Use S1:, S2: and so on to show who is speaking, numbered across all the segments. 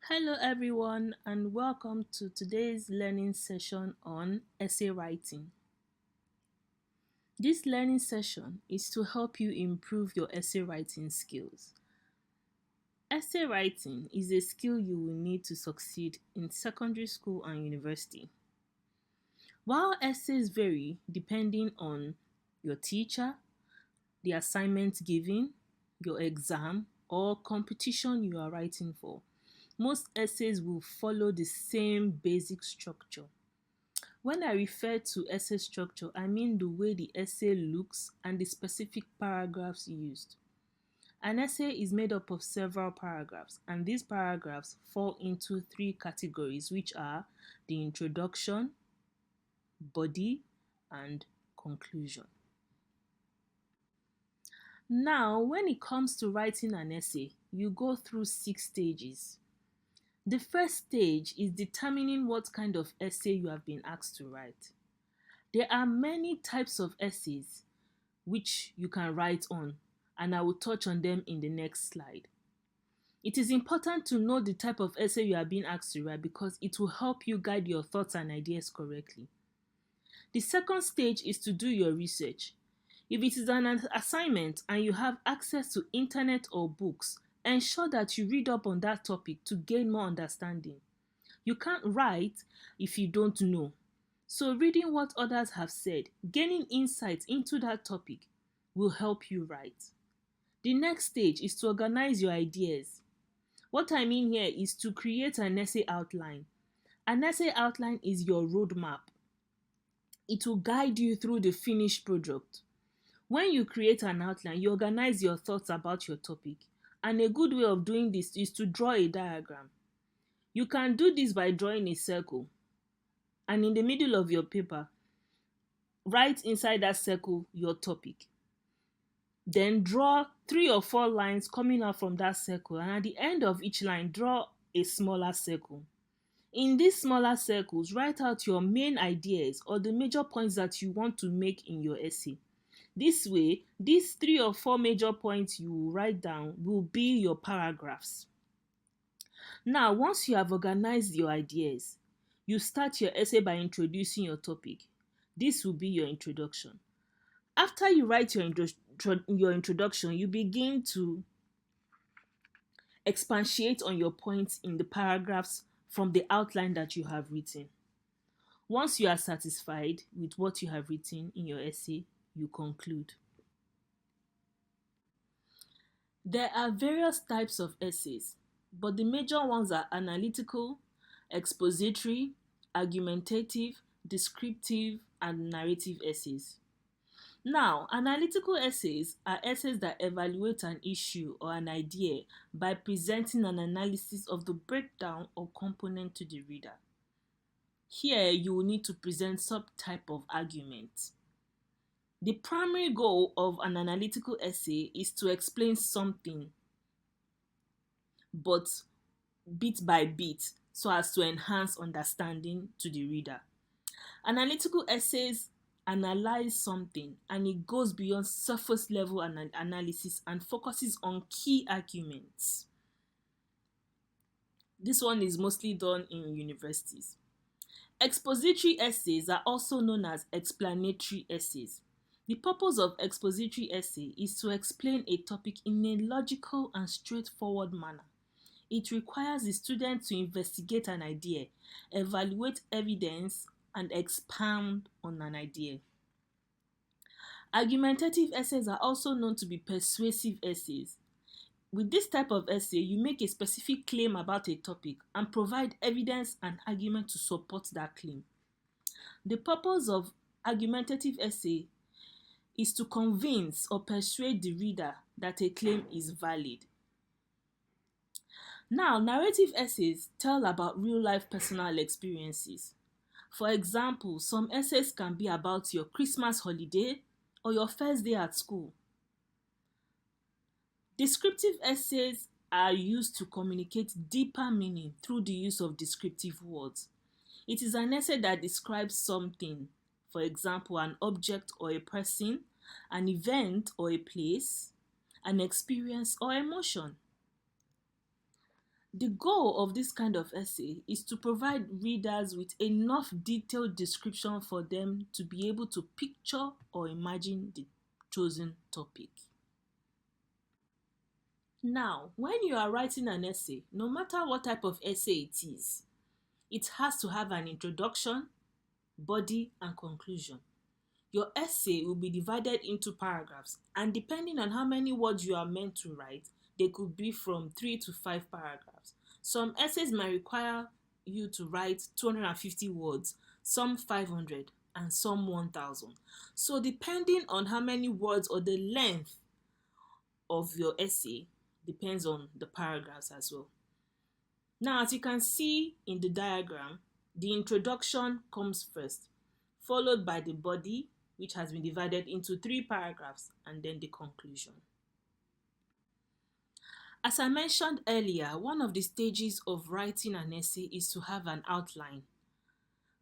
S1: Hello, everyone, and welcome to today's learning session on essay writing. This learning session is to help you improve your essay writing skills. Essay writing is a skill you will need to succeed in secondary school and university. While essays vary depending on your teacher, the assignment given, your exam, or competition you are writing for, most essays will follow the same basic structure. When I refer to essay structure, I mean the way the essay looks and the specific paragraphs used. An essay is made up of several paragraphs, and these paragraphs fall into three categories, which are the introduction, body, and conclusion. Now, when it comes to writing an essay, you go through 6 stages. The first stage is determining what kind of essay you have been asked to write. There are many types of essays which you can write on, and I will touch on them in the next slide. It is important to know the type of essay you are being asked to write because it will help you guide your thoughts and ideas correctly. The second stage is to do your research. If it is an assignment and you have access to internet or books, ensure that you read up on that topic to gain more understanding. You can't write if you don't know. So reading what others have said, gaining insight into that topic will help you write. The next stage is to organize your ideas. What I mean here is to create an essay outline. An essay outline is your roadmap. It will guide you through the finished product. When you create an outline, you organize your thoughts about your topic. And a good way of doing this is to draw a diagram. You can do this by drawing a circle. And in the middle of your paper, write inside that circle your topic. Then draw 3 or 4 lines coming out from that circle, and at the end of each line, draw a smaller circle. In these smaller circles, write out your main ideas or the major points that you want to make in your essay. This way, these 3 or 4 major points you will write down will be your paragraphs. Now, once you have organized your ideas, you start your essay by introducing your topic. This will be your introduction. After you write your introduction, you begin to expatiate on your points in the paragraphs from the outline that you have written. Once you are satisfied with what you have written in your essay, you conclude. There are various types of essays, but the major ones are analytical, expository, argumentative, descriptive, and narrative essays. Now, analytical essays are essays that evaluate an issue or an idea by presenting an analysis of the breakdown or component to the reader. Here, you will need to present some type of argument. The primary goal of an analytical essay is to explain something, but bit by bit, so as to enhance understanding to the reader. Analytical essays analyze something and it goes beyond surface level analysis and focuses on key arguments. This one is mostly done in universities. Expository essays are also known as explanatory essays. The purpose of expository essay is to explain a topic in a logical and straightforward manner. It requires the student to investigate an idea, evaluate evidence, and expound on an idea. Argumentative essays are also known to be persuasive essays. With this type of essay, you make a specific claim about a topic and provide evidence and argument to support that claim. The purpose of argumentative essay is to convince or persuade the reader that a claim is valid. Now, narrative essays tell about real-life personal experiences. For example, some essays can be about your Christmas holiday or your first day at school. Descriptive essays are used to communicate deeper meaning through the use of descriptive words. It is an essay that describes something, for example, an object or a person, an event or a place, an experience or emotion. The goal of this kind of essay is to provide readers with enough detailed description for them to be able to picture or imagine the chosen topic. Now, when you are writing an essay, no matter what type of essay it has to have an introduction, body, and conclusion. Your essay will be divided into paragraphs, and depending on how many words you are meant to write, they could be from 3 to 5 paragraphs. Some essays might require you to write 250 words, some 500, and some 1000. So, depending on how many words or the length of your essay, depends on the paragraphs as well. Now, as you can see in the diagram, the introduction comes first, followed by the body, which has been divided into 3 paragraphs, and then the conclusion. As I mentioned earlier, one of the stages of writing an essay is to have an outline.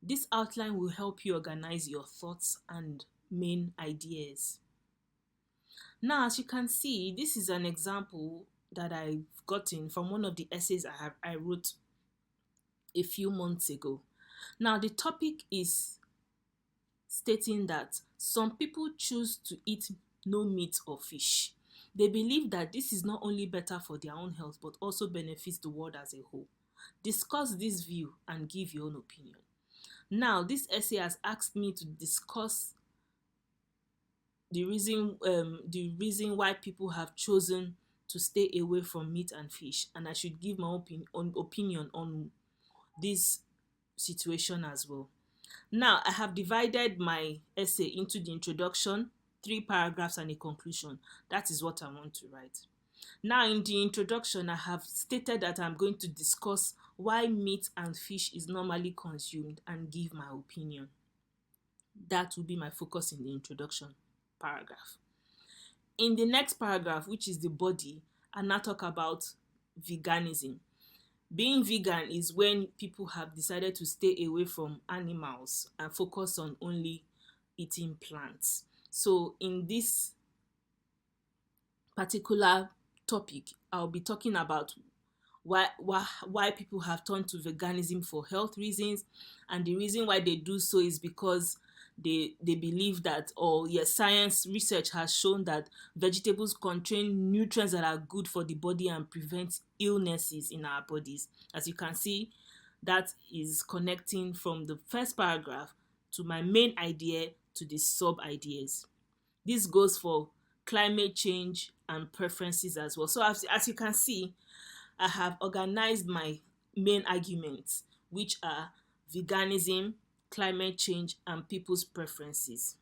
S1: This outline will help you organize your thoughts and main ideas. Now, as you can see, this is an example that I've gotten from one of the essays I wrote a few months ago. Now, the topic is stating that some people choose to eat no meat or fish. They believe that this is not only better for their own health but also benefits the world as a whole. Discuss this view and give your own opinion. Now, this essay has asked me to discuss the reason why people have chosen to stay away from meat and fish, and I should give my opinion on this situation as well. Now, I have divided my essay into the introduction, 3 paragraphs, and a conclusion. That is what I want to write. Now, in the introduction, I have stated that I'm going to discuss why meat and fish is normally consumed and give my opinion. That will be my focus in the introduction paragraph. In the next paragraph, which is the body, I now talk about veganism. Being vegan is when people have decided to stay away from animals and focus on only eating plants. So in this particular topic, I'll be talking about why people have turned to veganism for health reasons, and the reason why they do so is because they believe that, science research has shown that vegetables contain nutrients that are good for the body and prevent illnesses in our bodies. As you can see, that is connecting from the first paragraph to my main idea to the sub ideas. This goes for climate change and preferences as well. So as you can see, I have organized my main arguments, which are veganism, climate change, and people's preferences.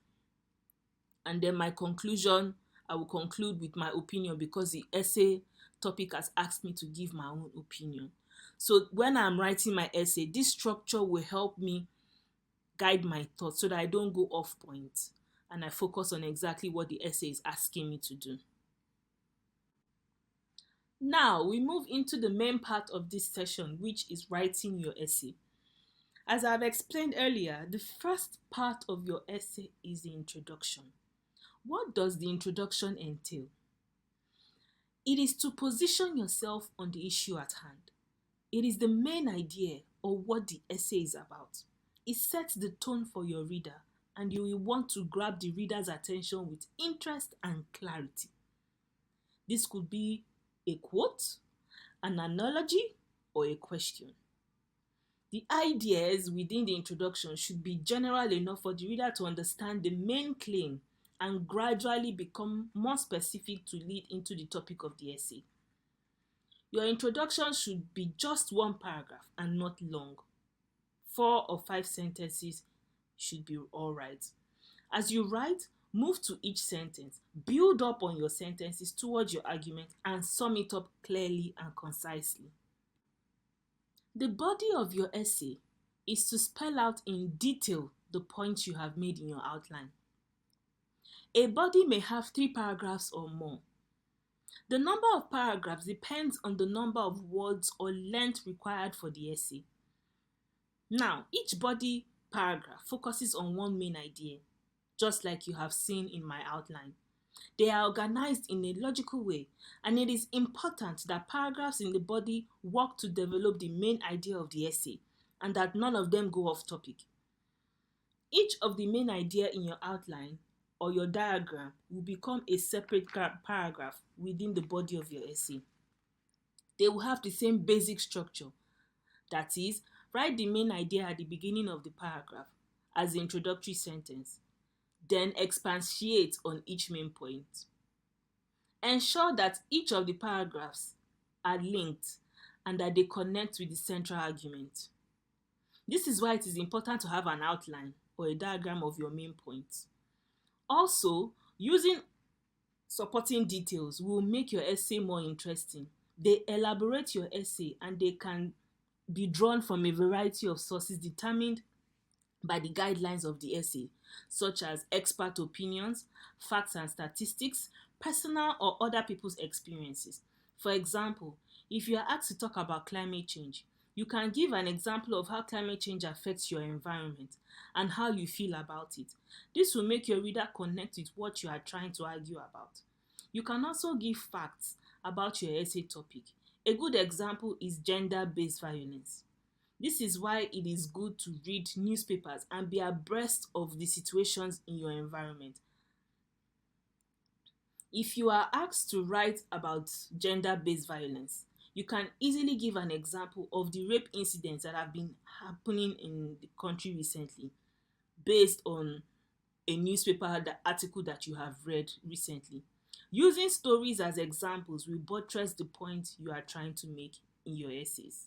S1: And then my conclusion, I will conclude with my opinion because the essay topic has asked me to give my own opinion. So when I'm writing my essay, this structure will help me guide my thoughts so that I don't go off point and I focus on exactly what the essay is asking me to do. Now we move into the main part of this session, which is writing your essay. As I've explained earlier, the first part of your essay is the introduction. What does the introduction entail? It is to position yourself on the issue at hand. It is the main idea or what the essay is about. It sets the tone for your reader, and you will want to grab the reader's attention with interest and clarity. This could be a quote, an analogy, or a question. The ideas within the introduction should be general enough for the reader to understand the main claim and gradually become more specific to lead into the topic of the essay. Your introduction should be just 1 paragraph and not long. 4 or 5 sentences should be all right. As you write, move to each sentence, build up on your sentences towards your argument, and sum it up clearly and concisely. The body of your essay is to spell out in detail the points you have made in your outline. A body may have 3 paragraphs or more. The number of paragraphs depends on the number of words or length required for the essay. Now, each body paragraph focuses on one main idea, just like you have seen in my outline. They are organized in a logical way, and it is important that paragraphs in the body work to develop the main idea of the essay and that none of them go off topic. Each of the main idea in your outline or your diagram will become a separate paragraph within the body of your essay. They will have the same basic structure. That is, write the main idea at the beginning of the paragraph as the introductory sentence, then expatiate on each main point. Ensure that each of the paragraphs are linked and that they connect with the central argument. This is why it is important to have an outline or a diagram of your main points. Also, using supporting details will make your essay more interesting. They elaborate your essay and they can be drawn from a variety of sources determined by the guidelines of the essay, such as expert opinions, facts and statistics, personal or other people's experiences. For example, if you are asked to talk about climate change, you can give an example of how climate change affects your environment and how you feel about it. This will make your reader connect with what you are trying to argue about. You can also give facts about your essay topic. A good example is gender-based violence. This is why it is good to read newspapers and be abreast of the situations in your environment. If you are asked to write about gender-based violence, you can easily give an example of the rape incidents that have been happening in the country recently based on a newspaper article that you have read recently. Using stories as examples will buttress the point you are trying to make in your essays.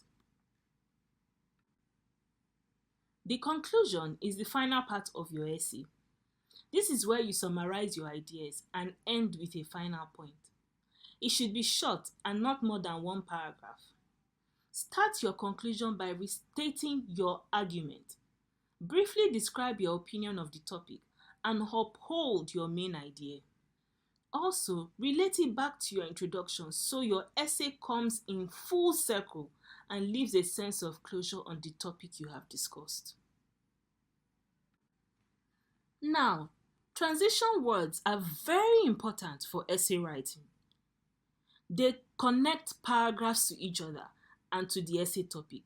S1: The conclusion is the final part of your essay. This is where you summarize your ideas and end with a final point. It should be short and not more than one paragraph. Start your conclusion by restating your argument. Briefly describe your opinion of the topic and uphold your main idea. Also, relate it back to your introduction so your essay comes in full circle and leaves a sense of closure on the topic you have discussed. Now, transition words are very important for essay writing. They connect paragraphs to each other and to the essay topic.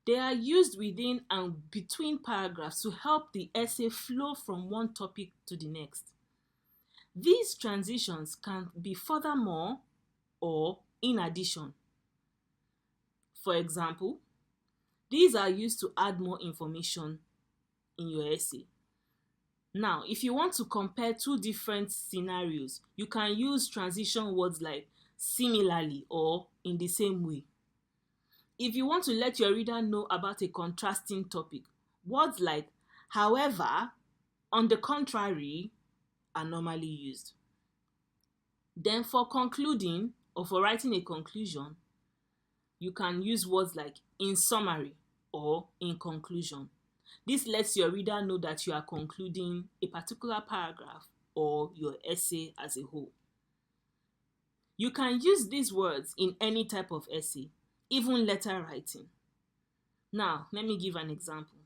S1: They are used within and between paragraphs to help the essay flow from one topic to the next. These transitions can be furthermore or in addition. For example, these are used to add more information in your essay. Now, if you want to compare two different scenarios, you can use transition words like similarly or in the same way. If you want to let your reader know about a contrasting topic, words like however, on the contrary are normally used. Then for concluding or for writing a conclusion, you can use words like in summary or in conclusion. This lets your reader know that you are concluding a particular paragraph or your essay as a whole. You can use these words in any type of essay, even letter writing. Now, let me give an example.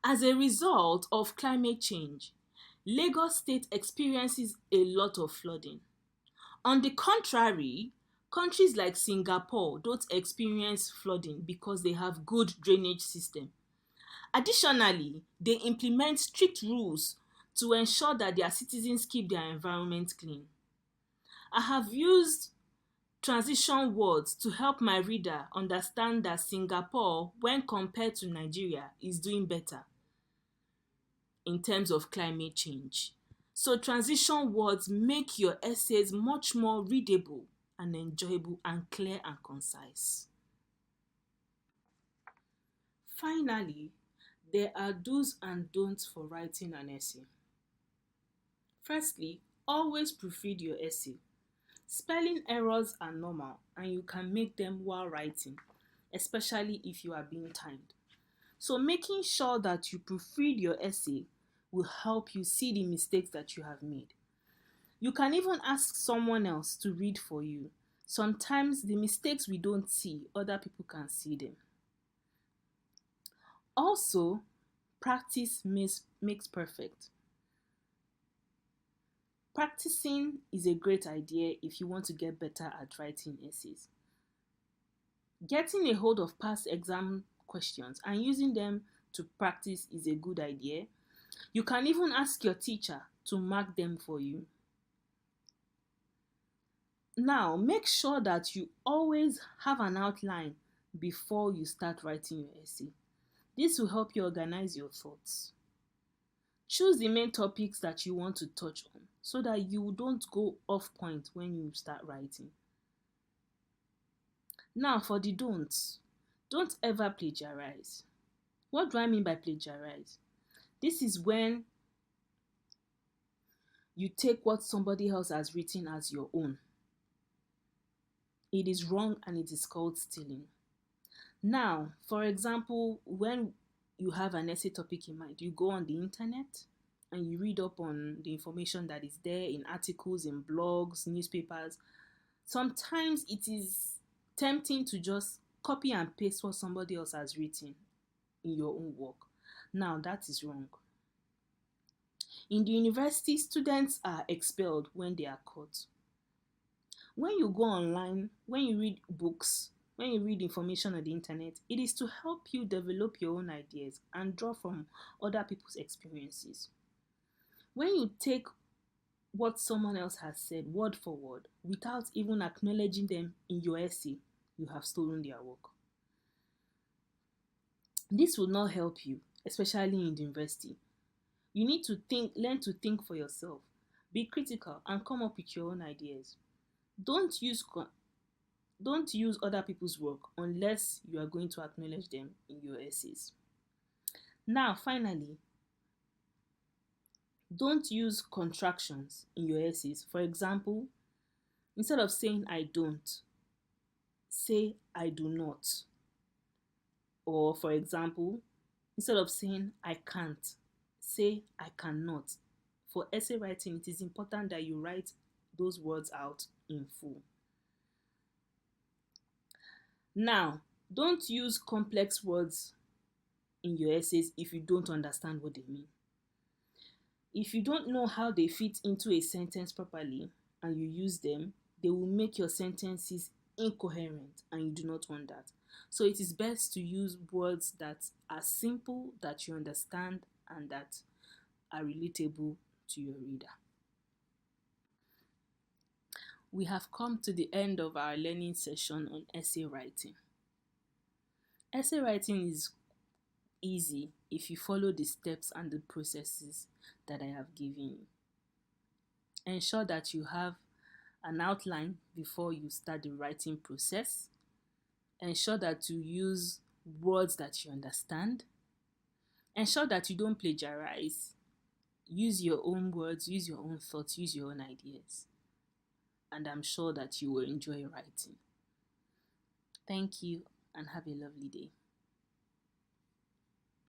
S1: As a result of climate change, Lagos State experiences a lot of flooding. On the contrary, countries like Singapore don't experience flooding because they have good drainage system. Additionally, they implement strict rules to ensure that their citizens keep their environment clean. I have used transition words to help my reader understand that Singapore, when compared to Nigeria, is doing better in terms of climate change. So transition words make your essays much more readable and enjoyable and clear and concise. Finally, there are do's and don'ts for writing an essay. Firstly, always proofread your essay. Spelling errors are normal and you can make them while writing, especially if you are being timed. So making sure that you proofread your essay will help you see the mistakes that you have made. You can even ask someone else to read for you. Sometimes the mistakes we don't see, other people can see them. Also, practice makes perfect. Practicing is a great idea if you want to get better at writing essays. Getting a hold of past exam questions and using them to practice is a good idea. You can even ask your teacher to mark them for you. Now, make sure that you always have an outline before you start writing your essay. This will help you organize your thoughts. Choose the main topics that you want to touch on so that you don't go off point when you start writing. Now, for the don'ts, don't ever plagiarize. What do I mean by plagiarize? This is when you take what somebody else has written as your own. It is wrong and it is called stealing. Now, for example, when you have an essay topic in mind, you go on the internet and you read up on the information that is there in articles, in blogs, newspapers. Sometimes it is tempting to just copy and paste what somebody else has written in your own work. Now, that is wrong. In the university, students are expelled when they are caught. When you go online, when you read books, when you read information on the internet, it is to help you develop your own ideas and draw from other people's experiences. When you take what someone else has said word for word without even acknowledging them in your essay, you have stolen their work. This will not help you, especially in the university. You need to learn to think for yourself, be critical, and come up with your own ideas. Don't use other people's work unless you are going to acknowledge them in your essays. Now, finally, don't use contractions in your essays. For example, instead of saying I don't, say I do not. Or for example, instead of saying I can't, say I cannot. For essay writing, it is important that you write those words out in full. Now, don't use complex words in your essays if you don't understand what they mean. If you don't know how they fit into a sentence properly and you use them, they will make your sentences incoherent, and you do not want that. So it is best to use words that are simple, that you understand, and that are relatable to your reader. We have come to the end of our learning session on essay writing. Essay writing is easy if you follow the steps and the processes that I have given you. Ensure that you have an outline before you start the writing process. Ensure that you use words that you understand. Ensure that you don't plagiarize. Use your own words, use your own thoughts, use your own ideas. And I'm sure that you will enjoy writing. Thank you and have a lovely day.